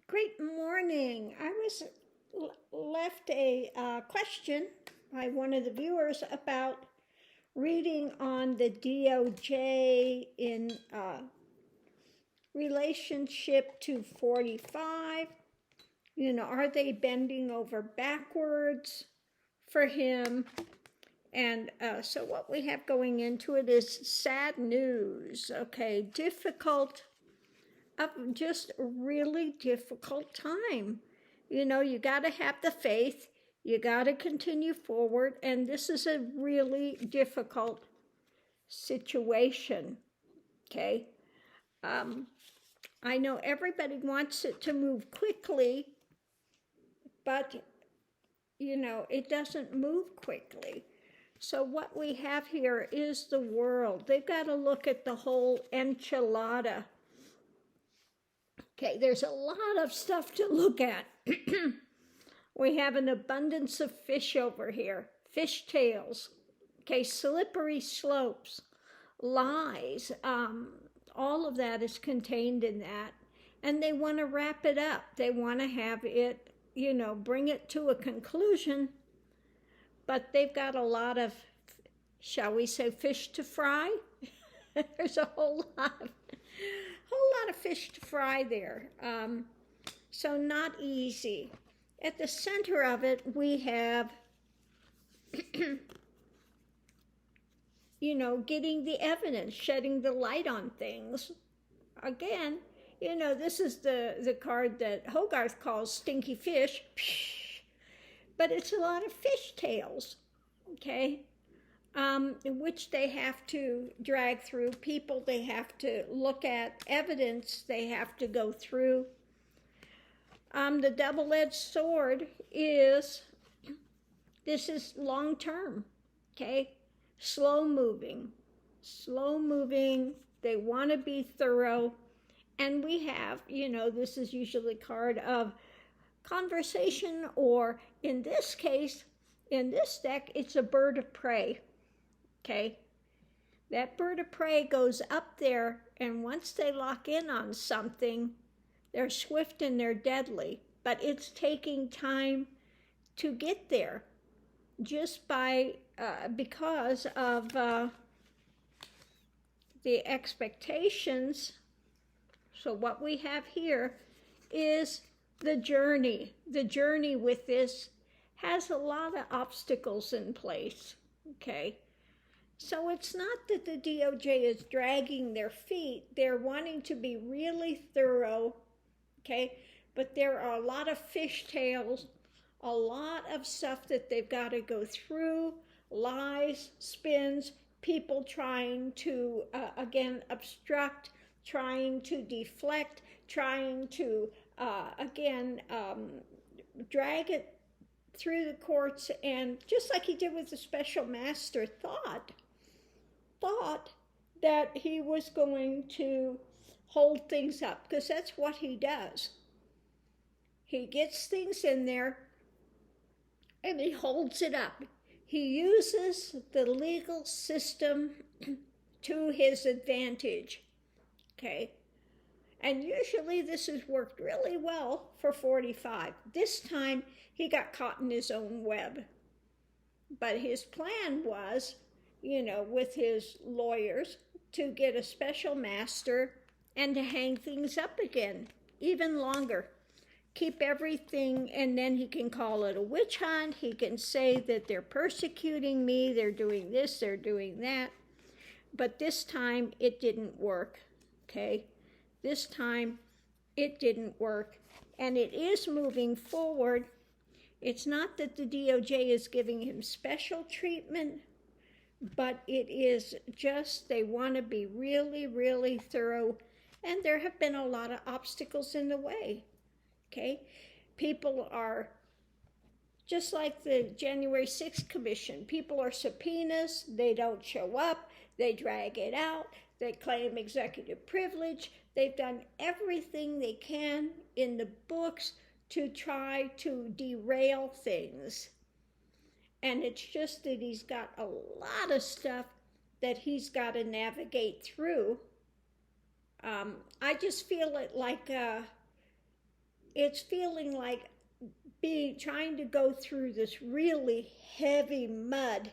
Great morning. I was left a question by one of the viewers about reading on the DOJ in relationship to 45. Are they bending over backwards for him? And so what we have going into it is sad news, okay? Just a really difficult time. You got to have the faith. You got to continue forward. And this is a really difficult situation, okay? I know everybody wants it to move quickly, but, it doesn't move quickly. So what we have here is the world. They've got to look at the whole enchilada. Okay, there's a lot of stuff to look at. We have an abundance of fish over here, fish tails, okay, slippery slopes, lies, all of that is contained in that. And they want to wrap it up. They want to have it, bring it to a conclusion. But they've got a lot of, shall we say, fish to fry. There's a whole lot of fish to fry there. So not easy. At the center of it, we have, getting the evidence, shedding the light on things. Again, this is the card that Hogarth calls stinky fish. But it's a lot of fish tails, okay? Which they have to drag through. People they have to look at, evidence they have to go through. The double-edged sword is, this is long-term, okay? Slow moving, they want to be thorough. And we have, this is usually a card of conversation, or in this case, in this deck, it's a bird of prey. Okay, that bird of prey goes up there, and once they lock in on something, they're swift and they're deadly, but it's taking time to get there just because of the expectations. So what we have here is the journey. The journey with this has a lot of obstacles in place, okay? So it's not that the DOJ is dragging their feet. They're wanting to be really thorough, okay? But there are a lot of fishtails, a lot of stuff that they've got to go through, lies, spins, people trying to, again, obstruct, trying to deflect, trying to, drag it through the courts. And just like he did with the special master, thought that he was going to hold things up, because that's what he does. He gets things in there and he holds it up. He uses the legal system to his advantage, okay? And usually this has worked really well for 45. This time he got caught in his own web. But his plan was, with his lawyers, to get a special master and to hang things up again, even longer. Keep everything, and then he can call it a witch hunt. He can say that they're persecuting me, they're doing this, they're doing that. But this time it didn't work, okay? This time it didn't work, and it is moving forward. It's not that the DOJ is giving him special treatment, but it is just they want to be really, really thorough, and there have been a lot of obstacles in the way, okay? People are, just like the January 6th Commission, people are subpoenas, they don't show up, they drag it out, they claim executive privilege. They've done everything they can in the books to try to derail things. And it's just that he's got a lot of stuff that he's got to navigate through. I just feel it like it's feeling like trying to go through this really heavy mud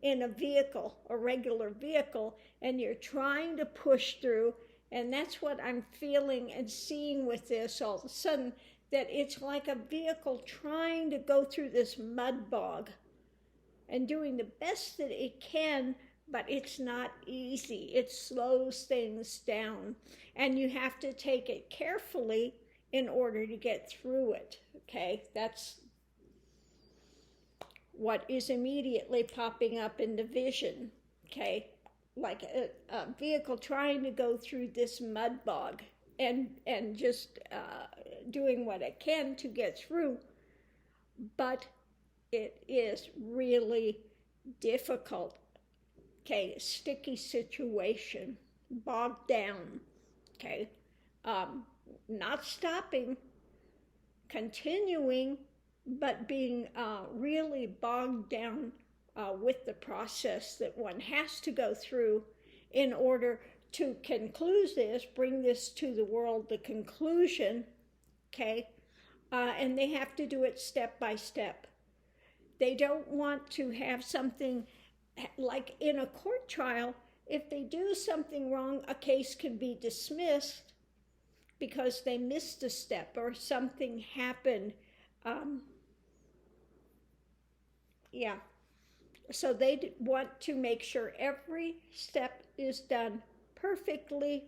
in a vehicle, a regular vehicle, and you're trying to push through. And that's what I'm feeling and seeing with this all of a sudden, that it's like a vehicle trying to go through this mud bog and doing the best that it can, but it's not easy. It slows things down, and you have to take it carefully in order to get through it, okay? That's what is immediately popping up in the vision, okay? Like a vehicle trying to go through this mud bog and just doing what it can to get through, but it is really difficult, okay? Sticky situation, bogged down, okay? Not stopping, continuing, but being really bogged down with the process that one has to go through in order to conclude this, bring this to the world, the conclusion, okay? And they have to do it step by step. They don't want to have something like in a court trial. If they do something wrong, a case can be dismissed because they missed a step or something happened. So they want to make sure every step is done perfectly,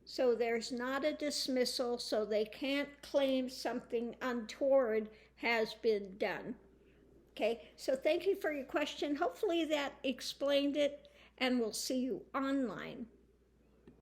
so there's not a dismissal, so they can't claim something untoward has been done. Okay, so thank you for your question. Hopefully that explained it, and we'll see you online.